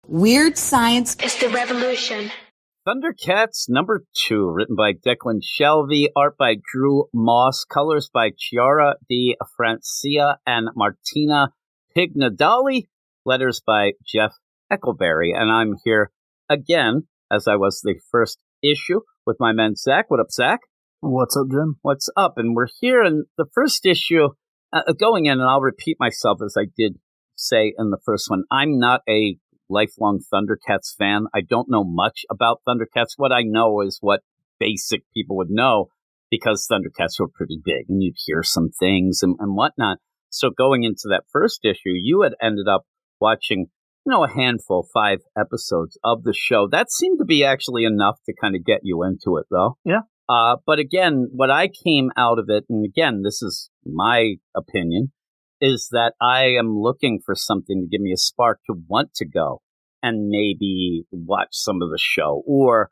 Weird science is the revolution. Thundercats #2, written by Declan Shalvey, art by Drew Moss, colors by Chiara Di Francia and Martina Pignadali, letters by Jeff Eckelberry. And I'm here again, as I was the first issue, with my man Zach. What up, Zach? What's up, Jim? What's up? And we're here in the first issue, going in, and I'll repeat myself as I did say in the first one. I'm not a lifelong Thundercats fan. I don't know much about Thundercats. What I know is what basic people would know, because Thundercats were pretty big and you'd hear some things and whatnot. So going into that first issue, you had ended up watching, a handful, 5 episodes of the show. That seemed to be actually enough to kind of get you into it, though. Yeah. But again, what I came out of it, and again, this is my opinion, is that I am looking for something to give me a spark to want to go and maybe watch some of the show or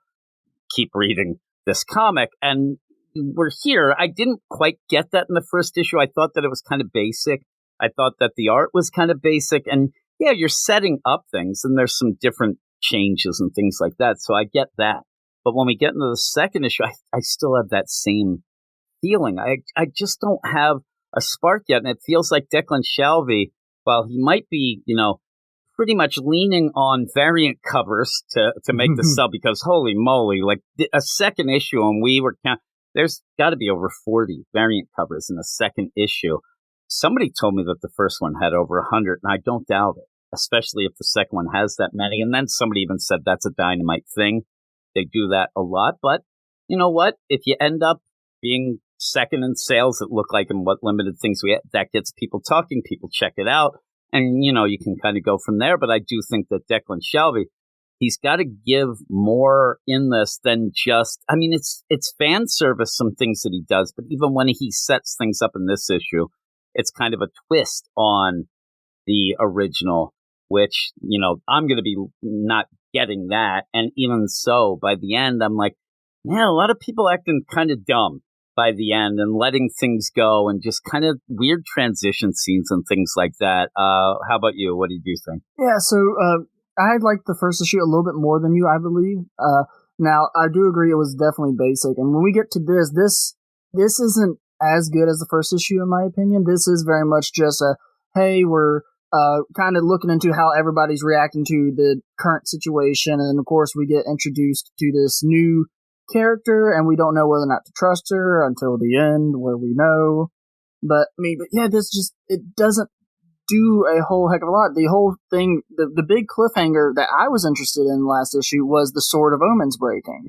keep reading this comic. And we're here. I didn't quite get that in the first issue. I thought that it was kind of basic. I thought that the art was kind of basic. And yeah, you're setting up things and there's some different changes and things like that. So I get that. But when we get into the second issue, I still have that same feeling. I just don't have a spark yet. And it feels like Declan Shalvey, while he might be, pretty much leaning on variant covers to make the sub, because holy moly, like a second issue, and we were there's got to be over 40 variant covers in a second issue. Somebody told me that the first one had over 100, and I don't doubt it, especially if the second one has that many. And then somebody even said that's a Dynamite thing. They do that a lot. But you know what? If you end up being second in sales, it looked like in what limited things we had, that gets people talking, people check it out. And, you can kind of go from there. But I do think that Declan Shalvey, he's got to give more in this than just, it's fan service, some things that he does. But even when he sets things up in this issue, it's kind of a twist on the original, which, I'm going to be not getting that. And even so, by the end, I'm like, yeah, a lot of people acting kind of dumb by the end and letting things go and just kind of weird transition scenes and things like that. How about you? What did you think? Yeah, so I liked the first issue a little bit more than you, I believe. Now, I do agree it was definitely basic. And when we get to this isn't as good as the first issue, in my opinion. This is very much just hey, we're kind of looking into how everybody's reacting to the current situation. And, of course, we get introduced to this new character, and we don't know whether or not to trust her until the end where we know. But yeah, it doesn't do a whole heck of a lot. The whole thing, the big cliffhanger that I was interested in last issue was the Sword of Omens breaking.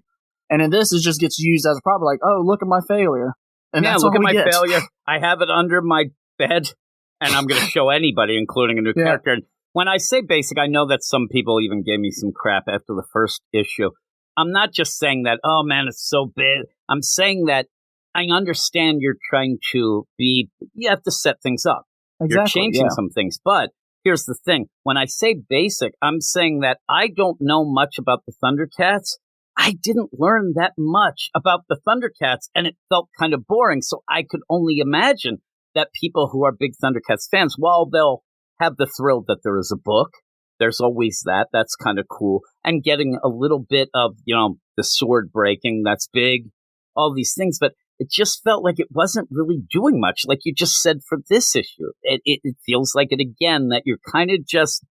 And in this, it just gets used as a problem, like, oh, look at my failure. And yeah, look at my failure. I have it under my bed, and I'm going to show anybody, including a new character. And when I say basic, I know that some people even gave me some crap after the first issue. I'm not just saying that, oh man, it's so big. I'm saying that I understand you're trying to you have to set things up. Exactly, you're changing some things. But here's the thing. When I say basic, I'm saying that I don't know much about the Thundercats. I didn't learn that much about the Thundercats, and it felt kind of boring. So I could only imagine that people who are big Thundercats fans, while they'll have the thrill that there is a book, there's always that. That's kind of cool. And getting a little bit of, the sword breaking, that's big, all these things. But it just felt like it wasn't really doing much, like you just said for this issue. It feels like it again, that you're kind of just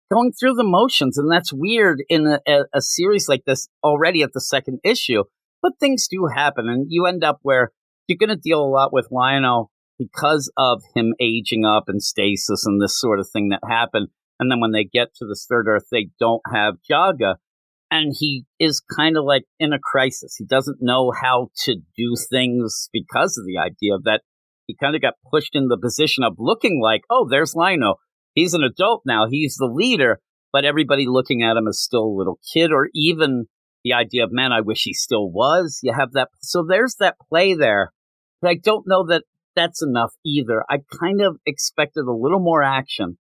going through the motions. And that's weird in a series like this already at the second issue. But things do happen. And you end up where you're going to deal a lot with Lionel because of him aging up and stasis and this sort of thing that happened. And then when they get to this third Earth, they don't have Jaga. And he is kind of like in a crisis. He doesn't know how to do things because of the idea that he kind of got pushed in the position of looking like, oh, there's Lino. He's an adult now. He's the leader. But everybody looking at him as still a little kid, or even the idea of, man, I wish he still was. You have that. So there's that play there. But I don't know that that's enough either. I kind of expected a little more action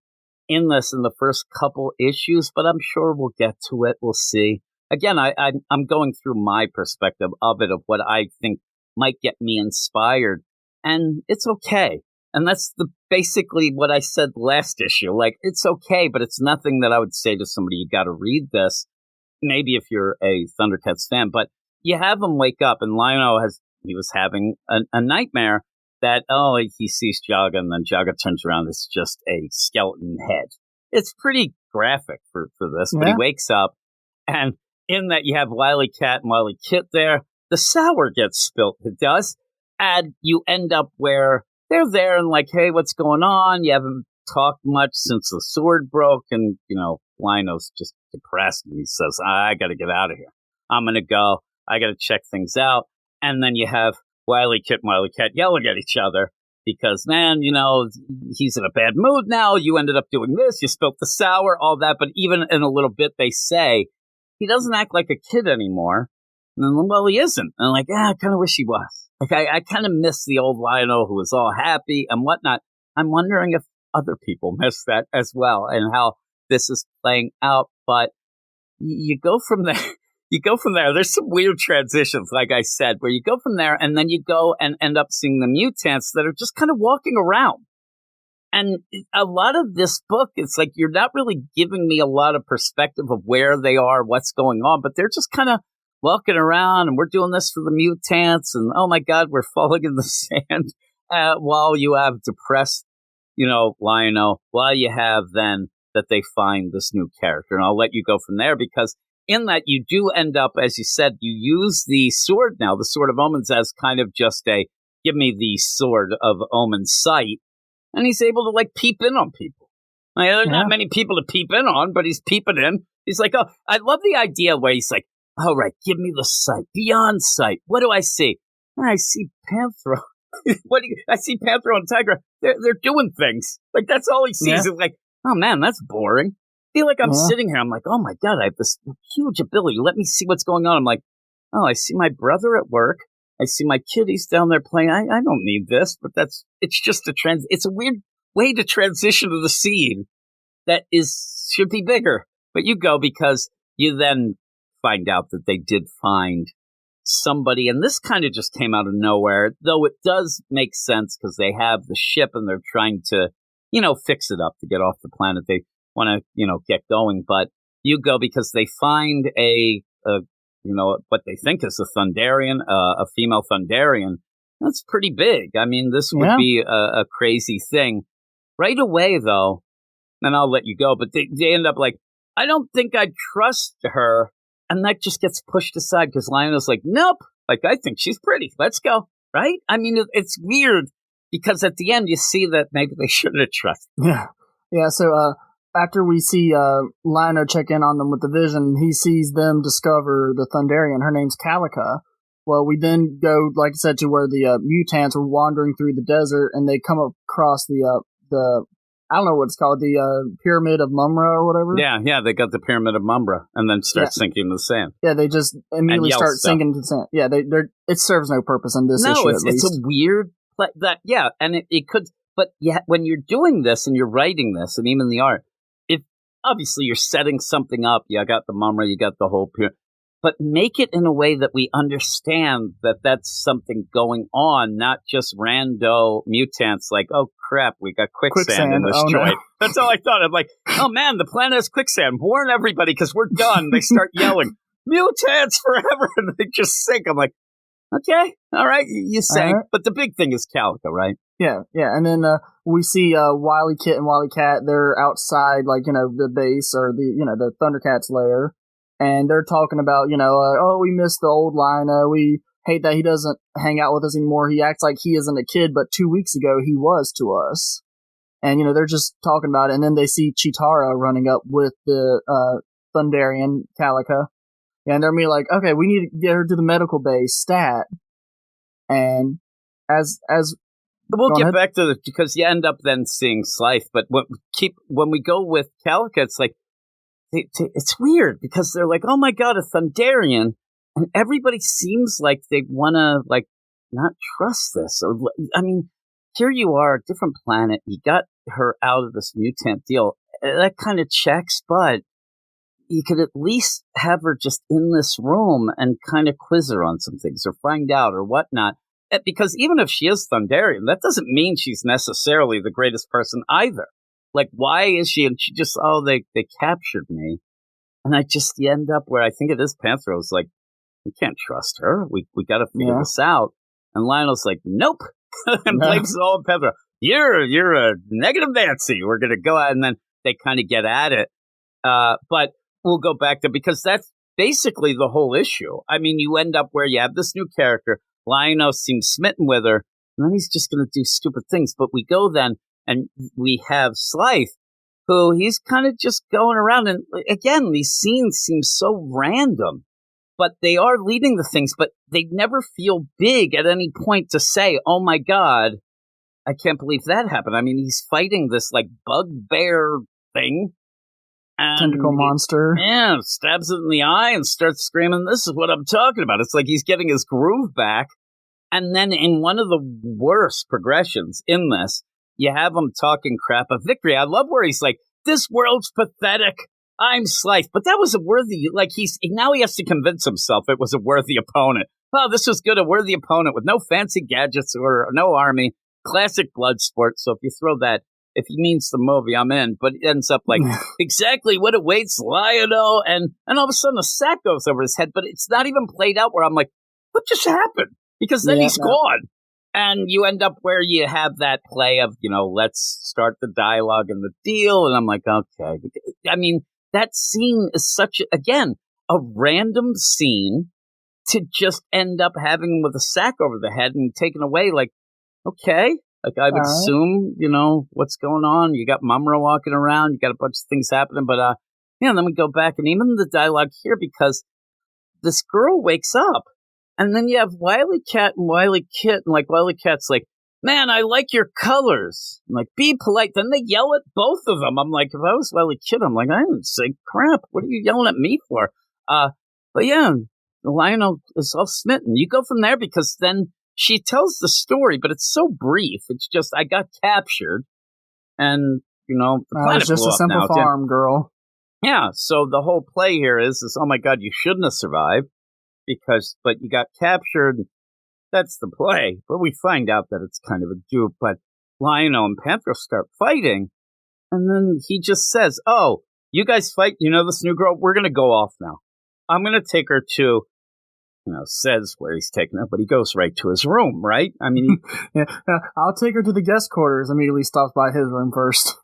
in this in the first couple issues, but I'm sure we'll get to it. We'll see. Again, I'm going through my perspective of it, of what I think might get me inspired. And it's okay. And that's basically what I said last issue. Like, it's okay, but it's nothing that I would say to somebody, you got to read this. Maybe if you're a Thundercats fan, but you have him wake up, and Lion-O he was having a nightmare that, he sees Jaga, and then Jaga turns around. It's just a skeleton head. It's pretty graphic for this, but he wakes up, and in that you have Wily Cat and Wily Kit there. The sour gets spilt. It does. And you end up where they're there and like, hey, what's going on? You haven't talked much since the sword broke. And, Lion-O's just depressed. And he says, I got to get out of here. I'm going to go. I got to check things out. And then you have Wily Kit and Wily Cat yelling at each other because, man, he's in a bad mood now. You ended up doing this. You spilt the sour, all that. But even in a little bit, they say he doesn't act like a kid anymore. And then, well, he isn't. And I'm like, I kind of wish he was. Like, I kind of miss the old Lion-O who was all happy and whatnot. I'm wondering if other people miss that as well and how this is playing out. But you go from there. You go from there. There's some weird transitions, like I said, where you go from there and then you go and end up seeing the mutants that are just kind of walking around. And a lot of this book, it's like you're not really giving me a lot of perspective of where they are, what's going on, but they're just kind of walking around and we're doing this for the mutants and, oh my God, we're falling in the sand while you have depressed, Lion-O, while you have then that they find this new character. And I'll let you go from there because in that you do end up, as you said, you use the sword now, the Sword of Omens as kind of just give me the Sword of Omen's sight. And he's able to peep in on people. There are not many people to peep in on, but he's peeping in. He's like, oh, I love the idea where he's like, all right, give me the sight, beyond sight. What do I see? I see Panthro. I see Panthro and Tigra. They're doing things. Like, that's all he sees. Is like, oh man, that's boring. I feel like I'm sitting here. I'm like, oh my God, I have this huge ability. Let me see what's going on. I'm like, oh, I see my brother at work. I see my kiddies down there playing. I don't need this, but it's just it's a weird way to transition to the scene that should be bigger. But you go because you then find out that they did find somebody, and this kind of just came out of nowhere, though it does make sense because they have the ship and they're trying to, fix it up to get off the planet. They want to, get going, but you go because they find what they think is a Thunderian, a female Thunderian. That's pretty big. I mean, this would be a crazy thing. Right away, though, and I'll let you go, but they end up like, I don't think I'd trust her. And that just gets pushed aside because Lion-O's like, nope, I think she's pretty. Let's go. Right? I mean, it's weird because at the end you see that maybe they shouldn't have trusted. Yeah. Yeah. So after we see Lion-O check in on them with the vision, he sees them discover the Thunderian. Her name's Calica. Well, we then go, like I said, to where the mutants are wandering through the desert and they come across the I don't know what it's called, the Pyramid of Mumra or whatever. Yeah, they got the Pyramid of Mumra and then start sinking into the sand. Yeah, they just immediately start sinking into the sand. Yeah, it serves no purpose in this issue. No, it's a weird and it could, but when you're doing this and you're writing this and even the art, obviously you're setting something up. You got the Mumra, you got the whole pyramid. But make it in a way that we understand that that's something going on, not just rando mutants like, oh crap, we got quicksand in this joint. No. That's all I thought. I'm like, oh man, the planet has quicksand. Warn everybody because we're done. They start yelling, mutants forever, and they just sink. I'm like, okay, all right, you sank. Right. But the big thing is Calica, right? Yeah. And then we see Wily Kit and Wily Cat. They're outside, the base or the Thundercats lair. And they're talking about, we miss the old Lion-O. We hate that he doesn't hang out with us anymore. He acts like he isn't a kid, but 2 weeks ago he was to us. And, they're just talking about it. And then they see Chitara running up with the Thunderian Calica. And they're like, okay, we need to get her to the medical base, stat. And as we'll get back to because you end up then seeing Slife. But when we go with Calica, it's like, it's weird because they're like, oh my God, a Thunderian, and everybody seems like they want to not trust this. Or I mean, here you are, a different planet. You got her out of this mutant deal. That kind of checks, but you could at least have her just in this room and kind of quiz her on some things or find out or whatnot. because even if she is Thunderian, that doesn't mean she's necessarily the greatest person either. Like, why is she? And she just, they captured me. And you end up where I think it is Panthero's like, we can't trust her. We got to figure this out. And Lionel's like, nope. And blames it all on Panthero. You're a negative Nancy. We're going to go out. And then they kind of get at it. But we'll go back to, because that's basically the whole issue. I mean, you end up where you have this new character. Lionel seems smitten with her. And then he's just going to do stupid things. But we go then and we have Slythe, who he's kind of just going around. And again, these scenes seem so random. But they are leading to things, but they never feel big at any point to say, oh my God, I can't believe that happened. I mean, he's fighting this like bugbear thing. Tentacle monster. Yeah, stabs it in the eye and starts screaming, this is what I'm talking about. It's like he's getting his groove back. And then in one of the worst progressions in this, you have him talking crap of victory. I love where he's like, this world's pathetic. I'm Slythe, but that was a worthy, like now he has to convince himself it was a worthy opponent. Oh, this was good, a worthy opponent with no fancy gadgets or no army, classic blood sport. So if you throw that, if he means the movie, I'm in, but it ends up like exactly what awaits Lionel, and all of a sudden a sack goes over his head, but it's not even played out where I'm like, what just happened? Because then he's gone. And you end up where you have that play of, let's start the dialogue and the deal. And I'm like, okay. I mean, that scene is again, a random scene to just end up having him with a sack over the head and taken away. Like, okay. Like, I would assume, what's going on. You got Mumra walking around. You got a bunch of things happening. But, and then we go back. And even the dialogue here, because this girl wakes up. And then you have Wily Cat and Wily Kit. And, like, Wily Cat's like, man, I like your colors. I'm like, be polite. Then they yell at both of them. I'm like, if I was Wily Kid, I'm like, I didn't say crap. What are you yelling at me for? But yeah, Lionel is all smitten. You go from there because then she tells the story, but it's so brief. It's just, I got captured. And, the planet it's just blew a up simple now. farm girl. Yeah, so the whole play here is, oh my God, you shouldn't have survived. But you got captured. That's the play. But we find out that it's kind of a dupe. But Lionel and Panther start fighting. And then he just says, oh, you guys fight. This new girl? We're going to go off now. I'm going to take her to, says where he's taking her, but he goes right to his room, right? I mean, I'll take her to the guest quarters. Immediately stops by his room first.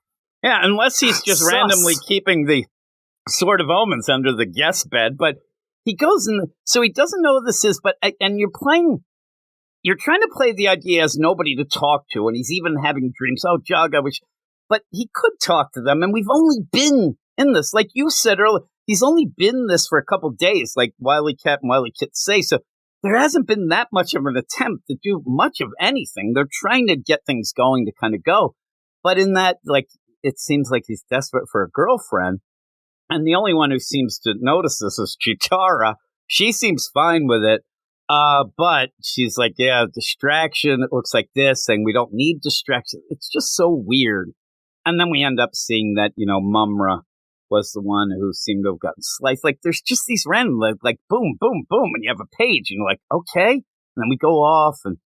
Yeah, unless he's just randomly keeping the Sword of Omens under the guest bed. But he goes in, so he doesn't know what this is. And you're trying to play the idea as nobody to talk to, and he's even having dreams. Oh, Jog, I wish. But he could talk to them, and we've only been in this. Like you said earlier, he's only been in this for a couple days, like Wily Cat and Wily Kit say. So there hasn't been that much of an attempt to do much of anything. They're trying to get things going to kind of go. But in that, like, it seems like he's desperate for a girlfriend. And the only one who seems to notice this is Chitara. She seems fine with it. But she's like, yeah, distraction. It looks like this, and we don't need distraction. It's just so weird. And then we end up seeing that, Mumra was the one who seemed to have gotten sliced. Like, there's just these random, like boom, boom, boom, and you have a page, and you're like, okay. And then we go off, and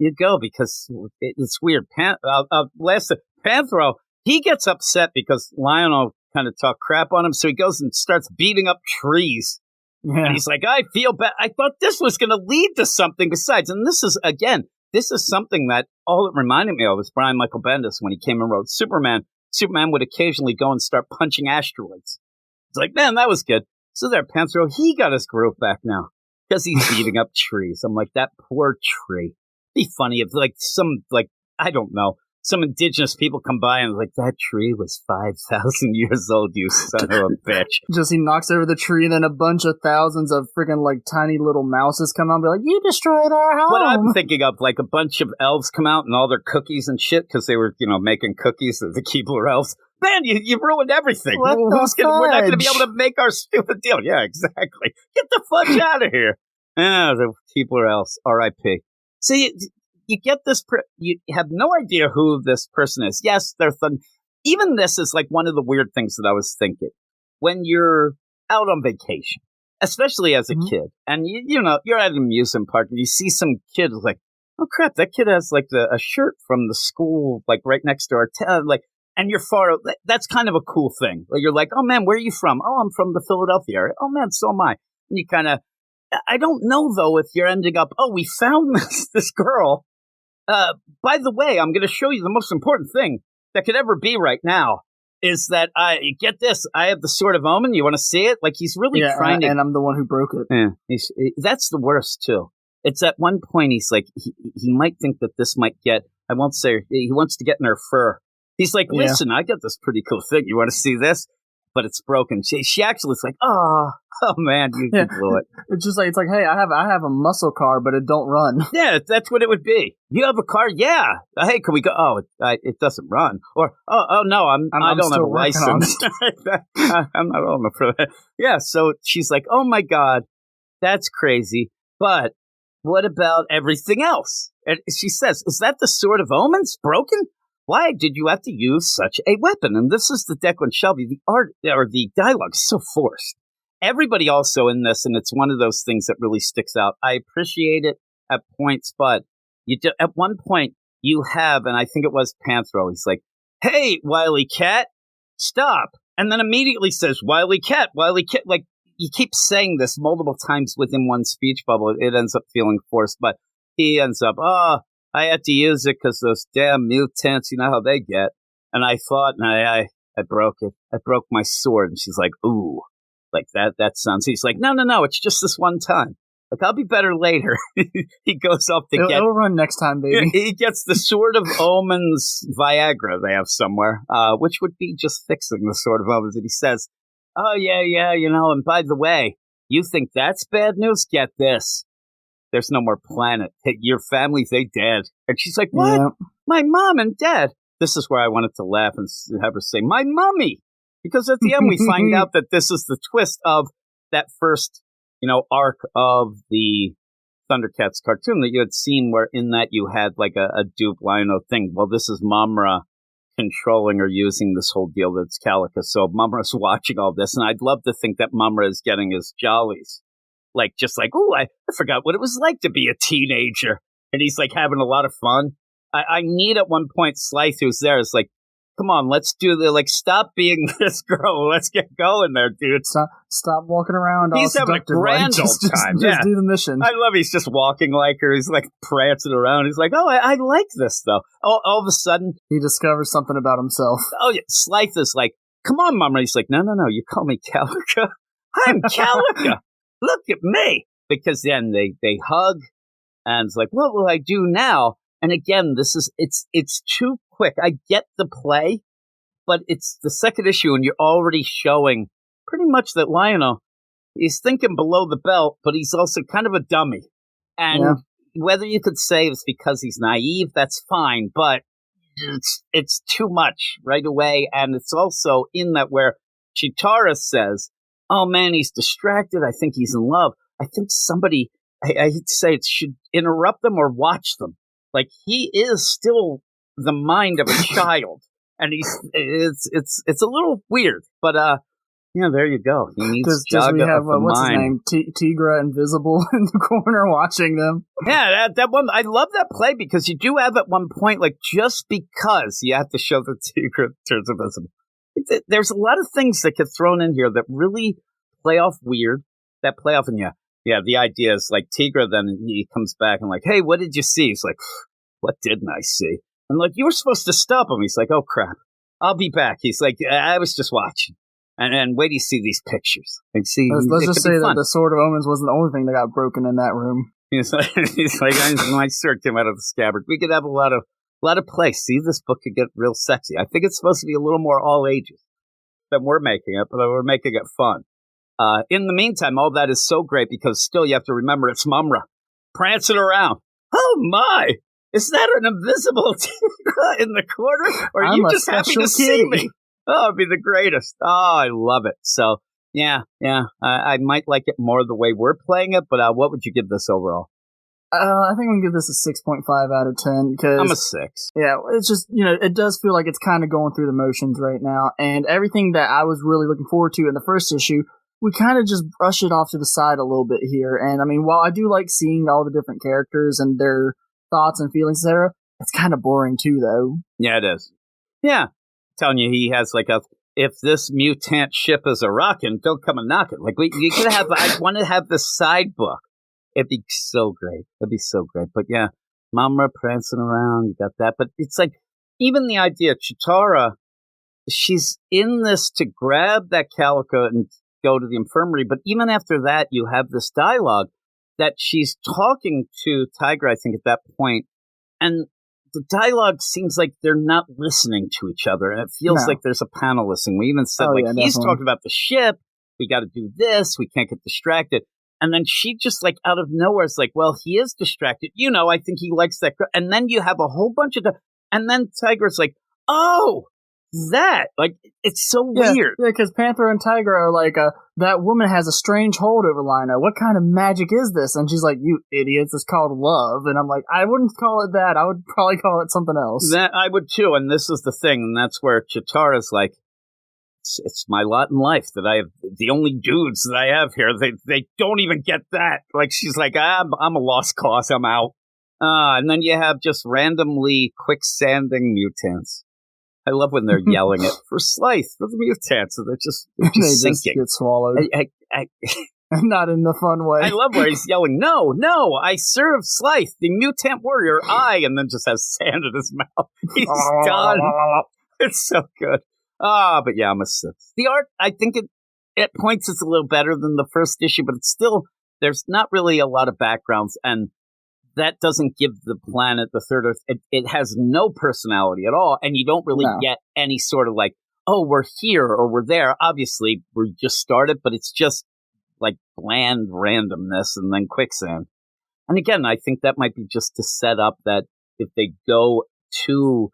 you go, because it's weird. Panthro, he gets upset because Lionel kind of talked crap on him, so he goes and starts beating up trees. Yeah. And he's like, I feel bad. I thought this was going to lead to something besides. And this is something that all it reminded me of was Brian Michael Bendis when he came and wrote Superman. Superman would occasionally go and start punching asteroids. It's like, man, that was good. So there, Panthro, he got his groove back now because he's beating up trees. I'm like, that poor tree. It'd be funny if I don't know, some indigenous people come by and like, that tree was 5,000 years old, you son of a bitch. Just he knocks over the tree, and then a bunch of thousands of freaking like tiny little mouses come out and be like, you destroyed our home. What I'm thinking of, like, a bunch of elves come out and all their cookies and shit, because they were, making cookies, the Keebler elves. Man, you ruined everything. We're not going to be able to make our stupid deal. Yeah, exactly. Get the fudge out of here. Ah, the Keebler elves. R.I.P. See, you get this, you have no idea who this person is. Yes, they're even this is like one of the weird things that I was thinking. When you're out on vacation, especially as a kid, and you're at an amusement park and you see some kid like, oh crap, that kid has like a shirt from the school, like right next to our like, and you're far. That's kind of a cool thing. Like, you're like, oh man, where are you from? Oh, I'm from the Philadelphia area. Oh man, so am I. And you kind of, I don't know though if you're ending up. Oh, we found this girl. By the way, I'm going to show you the most important thing that could ever be right now. Is that get this? I have the Sword of Omen. You want to see it? Like, he's really trying to, and I'm the one who broke it. Yeah, that's the worst too. It's at one point he's like he might think that this might get. I won't say he wants to get in her fur. He's like, listen, I got this pretty cool thing. You want to see this? But it's broken. She actually is like, oh man, you blew it. It's just like, it's like, hey, I have a muscle car, but it don't run. Yeah, that's what it would be. You have a car? Yeah. Hey, can we go? Oh, it doesn't run. Or oh no, I don't have a license. I'm not old enough for that. Yeah. So she's like, oh my god, that's crazy. But what about everything else? And she says, is that the Sword of Omens broken? Why did you have to use such a weapon? And this is the Declan Shelby. The art or the dialogue is so forced. Everybody also in this, and it's one of those things that really sticks out. I appreciate it at points, but at one point you have, and I think it was Panthro, he's like, hey, Wily Cat, stop. And then immediately says, Wily Cat. Like, he keeps saying this multiple times within one speech bubble. It ends up feeling forced, but he ends up, I had to use it because those damn mutants, you know how they get. And I thought, and I broke it. I broke my sword. And she's like, ooh, like that sounds. He's like, no, it's just this one time. Like, I'll be better later. He goes up to it'll run next time, baby. He gets the Sword of Omens Viagra they have somewhere, which would be just fixing the Sword of Omens. And he says, oh, yeah, and by the way, you think that's bad news? Get this. There's no more planet. Your family, they dead. And she's like, what? Yeah. My mom and dad. This is where I wanted to laugh and have her say, my mummy. Because at the end, we find out that this is the twist of that first, arc of the Thundercats cartoon that you had seen, where in that you had like a dupe Lion-O thing. Well, this is Mamra controlling or using this whole deal that's Calica. So Mamra's watching all this. And I'd love to think that Mamra is getting his jollies. Like, just like, oh, I forgot what it was like to be a teenager. And he's, like, having a lot of fun. I need at one point Slythe, who's there, is like, come on, let's do stop being this girl. Let's get going there, dude. Stop walking around. He's having a grand old time. Just do the mission. I love he's just walking like her. He's, like, prancing around. He's like, oh, I like this, though. All of a sudden. He discovers something about himself. Oh, yeah. Slythe is like, come on, Mama. He's like, no, you call me Calica. I'm Calica. Look at me. Because then they hug, and it's like, what will I do now? And again, it's too quick. I get the play, but it's the second issue, and you're already showing pretty much that Lion-O, he's thinking below the belt, but he's also kind of a dummy. And whether you could say it's because he's naive, that's fine, but it's too much right away. And it's also in that where Chitara says, oh man, he's distracted. I think he's in love. I think somebody, I hate to say it, should interrupt them or watch them. Like, he is still the mind of a child. And it's a little weird, but there you go. He needs does we have what's mind. His name? Tigra Invisible in the corner watching them. Yeah, that one. I love that play because you do have at one point, like, just because you have to show that Tigra turns invisible. There's a lot of things that get thrown in here that really play off weird. That play off, and yeah. The idea is like Tigra. Then he comes back and like, hey, what did you see? He's like, what didn't I see? And like, you were supposed to stop him. He's like, oh crap, I'll be back. He's like, I was just watching. And wait till you see these pictures. And see, let's just say that the Sword of Omens wasn't the only thing that got broken in that room. He's like, my sword came out of the scabbard. We could have a lot of play. See, this book could get real sexy. I think it's supposed to be a little more all ages than we're making it, but we're making it fun. In the meantime, all that is so great because still you have to remember it's Mumra prancing around. Oh my! Is that an invisible Tigra in the corner? Or are you just happy to see me? Oh, it'd be the greatest. Oh, I love it. So, yeah. I might like it more the way we're playing it, but what would you give this overall? I think we can give this a 6.5 out of 10. Cause, I'm a 6. Yeah, it's just, it does feel like it's kind of going through the motions right now. And everything that I was really looking forward to in the first issue, we kind of just brush it off to the side a little bit here. And I mean, while I do like seeing all the different characters and their thoughts and feelings, etc. It's kind of boring too, though. Yeah, it is. Yeah. Telling you he has like if this mutant ship is a rockin', don't come and knock it. Like you could have, I want to have the side book. It'd be so great. It'd be so great. But yeah, Mama prancing around, you got that. But it's like, even the idea, Chitara, she's in this to grab that calico and go to the infirmary. But even after that, you have this dialogue that she's talking to Tiger, I think, at that point. And the dialogue seems like they're not listening to each other. And it feels like there's a panel listening. We even said, he's talking about the ship. We got to do this. We can't get distracted. And then she just like out of nowhere is like, well, he is distracted. You know, I think he likes that girl. And then you have a whole bunch of, and then Tiger's like, oh, that, like, it's so weird. Yeah, because Panther and Tiger are like, that woman has a strange hold over Lina. What kind of magic is this? And she's like, you idiots, it's called love. And I'm like, I wouldn't call it that. I would probably call it something else. That I would too. And this is the thing. And that's where Chitara's like, it's my lot in life that I have the only dudes that I have here. They don't even get that. Like, she's like, I'm a lost cause. I'm out. And then you have just randomly quicksanding mutants. I love when they're yelling it for Slythe, for the mutants. They're just sinking. Just get swallowed. I Not in the fun way. I love where he's yelling, no, I serve Slythe, the mutant warrior, and then just has sand in his mouth. He's done. It's so good. But yeah, I'm a 6. The art, I think at points it's a little better than the first issue, but it's still, there's not really a lot of backgrounds, and that doesn't give the planet, the Third Earth, it has no personality at all, and you don't really get any sort of like, oh, we're here or we're there. Obviously, we just started, but it's just like bland randomness and then quicksand. And again, I think that might be just to set up that if they go to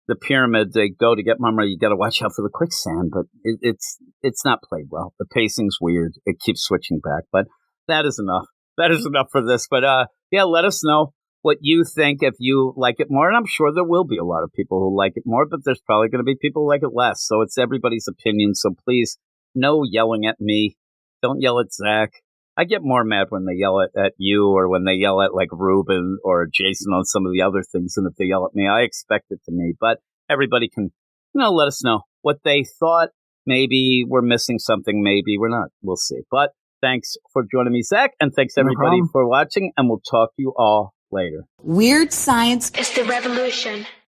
the pyramid, they go to get Mumra, you got to watch out for the quicksand, but it's not played well. The pacing's weird. It keeps switching back, but that is enough. That is enough for this. But yeah, let us know what you think if you like it more. And I'm sure there will be a lot of people who like it more, but there's probably going to be people who like it less. So it's everybody's opinion. So please, no yelling at me. Don't yell at Zach. I get more mad when they yell at you or when they yell at like Ruben or Jason on some of the other things than if they yell at me. I expect it to me. But everybody can, let us know what they thought. Maybe we're missing something. Maybe we're not. We'll see. But thanks for joining me, Zach, and thanks everybody for watching, and we'll talk to you all later. Weird science is the revolution.